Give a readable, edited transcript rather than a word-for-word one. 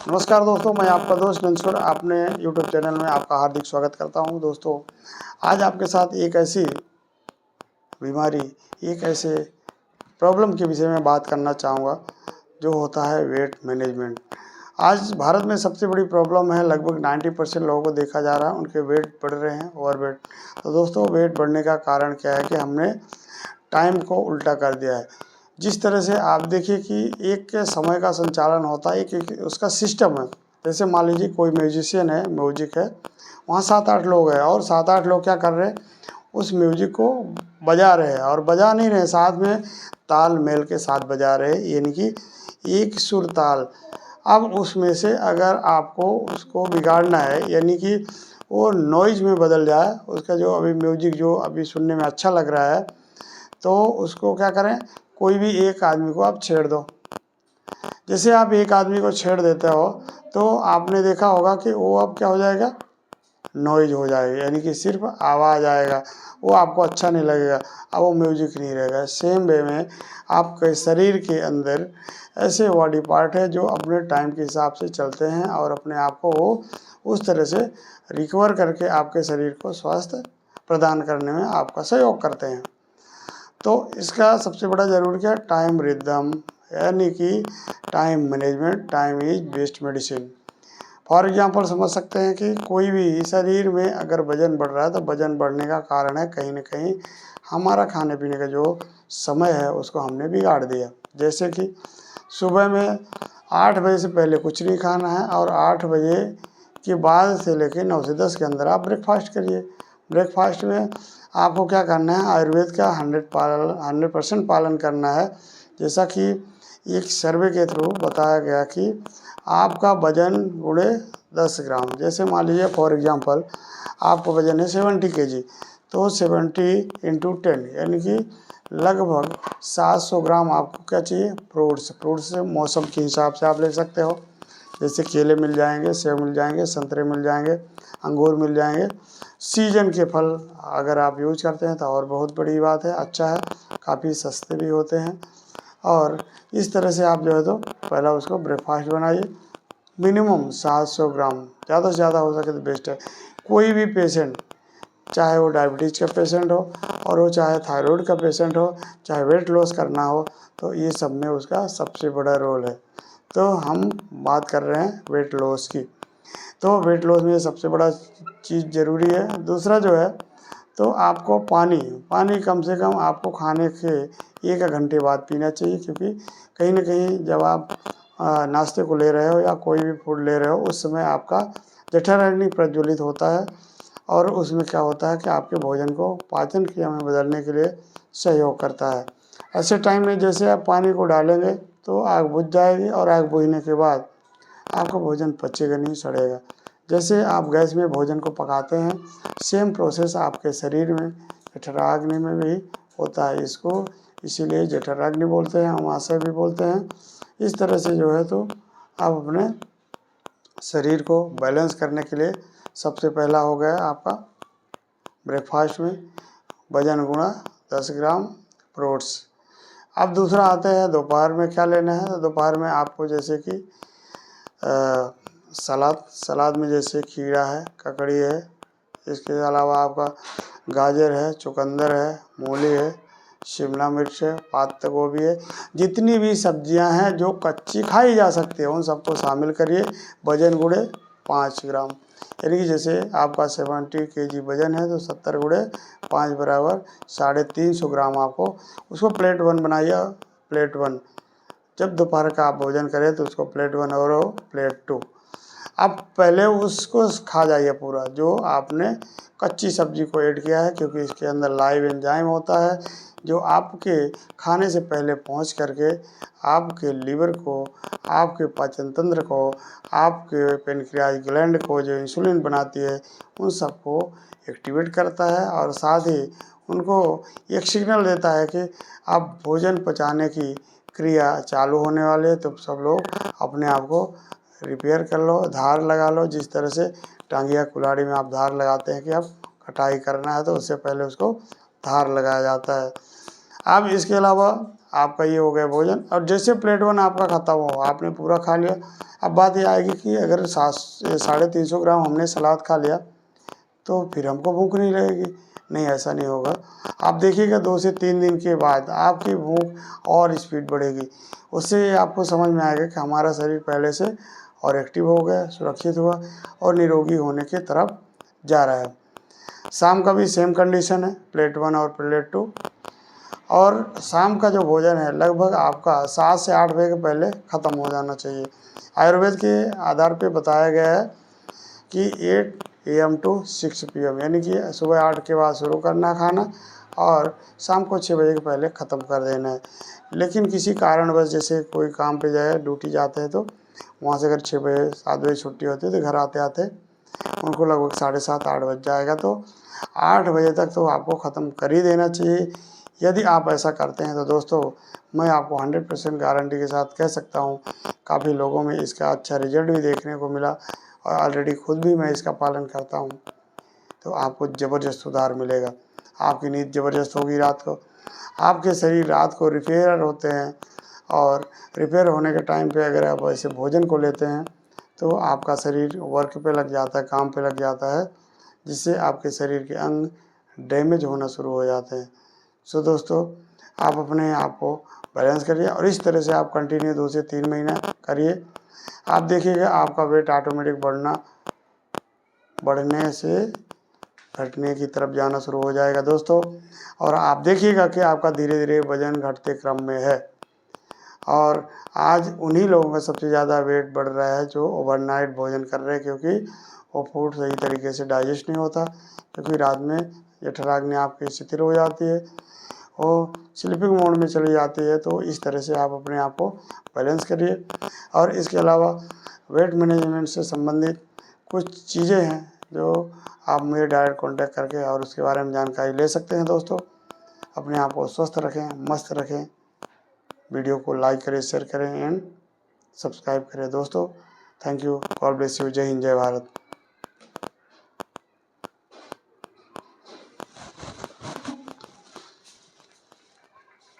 नमस्कार दोस्तों, मैं आपका दोस्त मंसूर अपने यूट्यूब चैनल में आपका हार्दिक स्वागत करता हूं। दोस्तों, आज आपके साथ एक ऐसी बीमारी, एक ऐसे प्रॉब्लम के विषय में बात करना चाहूँगा जो होता है वेट मैनेजमेंट। आज भारत में सबसे बड़ी प्रॉब्लम है, लगभग 90% लोगों को देखा जा रहा है उनके वेट बढ़ रहे हैं, ओवरवेट। तो दोस्तों, वेट बढ़ने का कारण क्या है कि हमने टाइम को उल्टा कर दिया है। जिस तरह से आप देखिए कि एक समय का संचालन होता है, एक उसका सिस्टम है। जैसे मान लीजिए कोई म्यूजिशियन है, म्यूजिक है, वहाँ 7-8 लोग हैं और 7-8 लोग क्या कर रहे हैं, उस म्यूजिक को बजा रहे हैं और बजा नहीं रहे, साथ में ताल मेल के साथ बजा रहे हैं, यानी कि एक सुर ताल। अब उसमें से अगर आपको उसको बिगाड़ना है, यानी कि वो नॉइज़ में बदल जाए, उसका जो अभी म्यूजिक जो अभी सुनने में अच्छा लग रहा है, तो उसको क्या करें, कोई भी एक आदमी को आप छेड़ दो। जैसे आप एक आदमी को छेड़ देते हो तो आपने देखा होगा कि वो अब क्या हो जाएगा, नॉइज हो जाएगा, यानी कि सिर्फ आवाज़ आएगा, वो आपको अच्छा नहीं लगेगा, अब वो म्यूजिक नहीं रहेगा। सेम वे में आपके शरीर के अंदर ऐसे बॉडी पार्ट है जो अपने टाइम के हिसाब से चलते हैं और अपने आप को वो उस तरह से रिकवर करके आपके शरीर को स्वास्थ्य प्रदान करने में आपका सहयोग करते हैं। तो इसका सबसे बड़ा ज़रूरी क्या है, टाइम रिदम, यानी कि time management. Time is best medicine. For example समझ सकते हैं कि कोई भी शरीर में अगर वजन बढ़ रहा है तो वजन बढ़ने का कारण है कहीं ना कहीं हमारा खाने पीने का जो समय है उसको हमने बिगाड़ दिया। जैसे कि सुबह में 8 बजे से पहले कुछ नहीं खाना है और 8 बजे के बाद से लेकर 9 से 10 के अंदर आप ब्रेकफास्ट करिए। ब्रेकफास्ट में आपको क्या करना है, आयुर्वेद का 100% पालन करना है। जैसा कि एक सर्वे के थ्रू बताया गया कि आपका वजन गुणे 10 ग्राम। जैसे मान लीजिए फॉर एग्जांपल आपका वजन है 70 kg, तो 70 इंटू 10 यानी कि लगभग 700 ग्राम आपको क्या चाहिए, फ्रूट्स से मौसम के हिसाब से आप ले सकते हो। जैसे केले मिल जाएंगे, सेब मिल जाएंगे, संतरे मिल जाएंगे, अंगूर मिल जाएंगे। सीजन के फल अगर आप यूज करते हैं तो और बहुत बड़ी बात है, अच्छा है, काफ़ी सस्ते भी होते हैं। और इस तरह से आप जो है तो पहला उसको ब्रेकफास्ट बनाइए। मिनिमम 700 ग्राम, ज़्यादा से ज़्यादा हो सके तो बेस्ट है। कोई भी पेशेंट, चाहे वो डायबिटीज़ का पेशेंट हो और वो चाहे थायराइड का पेशेंट हो, चाहे वेट लॉस करना हो, तो ये सब में उसका सबसे बड़ा रोल है। तो हम बात कर रहे हैं वेट लॉस की, तो वेट लॉस में सबसे बड़ा चीज़ ज़रूरी है। दूसरा जो है तो आपको पानी कम से कम आपको खाने के 1 घंटे बाद पीना चाहिए, क्योंकि कहीं ना कहीं जब आप नाश्ते को ले रहे हो या कोई भी फूड ले रहे हो उस समय आपका जठराग्नि प्रज्वलित होता है और उसमें क्या होता है कि आपके भोजन को पाचन क्रिया में बदलने के लिए सहयोग करता है। ऐसे टाइम में जैसे आप पानी को डालेंगे तो आग बुझ जाएगी और आग बुझने के बाद आपका भोजन पचेगा नहीं, सड़ेगा। जैसे आप गैस में भोजन को पकाते हैं, सेम प्रोसेस आपके शरीर में जठराग्नि में भी होता है। इसको इसीलिए जठराग्नि बोलते हैं, अमाशय भी बोलते हैं। इस तरह से जो है तो आप अपने शरीर को बैलेंस करने के लिए सबसे पहला हो गया आपका ब्रेकफास्ट में वजन गुणा 10 ग्राम फ्रूट्स। अब दूसरा आता है दोपहर में क्या लेना है। तो दोपहर में आपको जैसे कि सलाद में जैसे खीरा है, ककड़ी है, इसके अलावा आपका गाजर है, चुकंदर है, मूली है, शिमला मिर्च है, पत्ता गोभी है, जितनी भी सब्जियां हैं जो कच्ची खाई जा सकती है उन सबको शामिल करिए। वजन गुणे 5 ग्राम, यानी कि जैसे आपका 70 kg वजन है तो 70 गुणे 5 बराबर 350 ग्राम आपको उसको प्लेट 1 बनाइए। प्लेट 1 जब दोपहर का आप भोजन करें तो उसको प्लेट 1 और प्लेट 2 आप पहले उसको खा जाइए पूरा, जो आपने कच्ची सब्जी को ऐड किया है, क्योंकि इसके अंदर लाइव एंजाइम होता है जो आपके खाने से पहले पहुंच करके आपके लीवर को, आपके पाचन तंत्र को, आपके पेनक्रियाज ग्लैंड को जो इंसुलिन बनाती है उन सबको एक्टिवेट करता है और साथ ही उनको एक सिग्नल देता है कि आप भोजन पचाने की क्रिया चालू होने वाले है। तो सब लोग अपने आप को रिपेयर कर लो, धार लगा लो। जिस तरह से टांगिया कुल्हाड़ी में आप धार लगाते हैं कि आप कटाई करना है तो उससे पहले उसको धार लगाया जाता है। अब इसके अलावा आपका ये हो गया भोजन। और जैसे प्लेट 1 आपका खत्म हो, आपने पूरा खा लिया, अब बात ये आएगी कि अगर 350 ग्राम हमने सलाद खा लिया तो फिर हमको भूख नहीं लगेगी। नहीं, ऐसा नहीं होगा। आप देखिएगा 2 से 3 दिन के बाद आपकी भूख और स्पीड बढ़ेगी। उससे आपको समझ में आएगा कि हमारा शरीर पहले से और एक्टिव हो गया, सुरक्षित हुआ और निरोगी होने की तरफ जा रहा है। शाम का भी सेम कंडीशन है, प्लेट 1 और प्लेट 2। और शाम का जो भोजन है लगभग आपका 7 से 8 बजे के पहले ख़त्म हो जाना चाहिए। आयुर्वेद के आधार पे बताया गया है कि 8 AM to 6 PM, यानी कि सुबह 8 के बाद शुरू करना खाना और शाम को 6 बजे के पहले ख़त्म कर देना है। लेकिन किसी कारणवश जैसे कोई काम पे जाए, ड्यूटी जाते हैं, तो वहाँ से अगर 6 बजे 7 बजे छुट्टी होती है तो घर आते आते उनको लगभग 7:30 8 बज जाएगा। तो 8 बजे तक तो आपको ख़त्म कर ही देना चाहिए। यदि आप ऐसा करते हैं तो दोस्तों मैं आपको 100% गारंटी के साथ कह सकता हूँ, काफ़ी लोगों में इसका अच्छा रिजल्ट भी देखने को मिला और ऑलरेडी खुद भी मैं इसका पालन करता हूँ। तो आपको ज़बरदस्त सुधार मिलेगा। आपकी नींद ज़बरदस्त होगी रात को। आपके शरीर रात को रिपेयर होते हैं और रिपेयर होने के टाइम पे अगर आप ऐसे भोजन को लेते हैं तो आपका शरीर वर्क पे लग जाता है, काम पे लग जाता है, जिससे आपके शरीर के अंग डैमेज होना शुरू हो जाते हैं। सो दोस्तों, आप अपने आप को बैलेंस करिए और इस तरह से आप कंटिन्यू 2 से 3 महीना करिए। आप देखिएगा आपका वेट ऑटोमेटिक बढ़ने से घटने की तरफ जाना शुरू हो जाएगा दोस्तों। और आप देखिएगा कि आपका धीरे धीरे वजन घटते क्रम में है। और आज उन्हीं लोगों का सबसे ज़्यादा वेट बढ़ रहा है जो ओवरनाइट भोजन कर रहे हैं, क्योंकि वो फूड सही तरीके से डाइजेस्ट नहीं होता, क्योंकि रात में जठराग्नि आपकी शिथिल हो जाती है, वो स्लीपिंग मोड में चली जाती है। तो इस तरह से आप अपने आप को बैलेंस करिए। और इसके अलावा वेट मैनेजमेंट से संबंधित कुछ चीज़ें हैं जो आप मेरे डायरेक्ट कांटेक्ट करके और उसके बारे में जानकारी ले सकते हैं दोस्तों। अपने आप को स्वस्थ रखें, मस्त रखें। वीडियो को लाइक करें, शेयर करें एंड सब्सक्राइब करें दोस्तों। Thank you, God bless you, जय हिंद, जय भारत।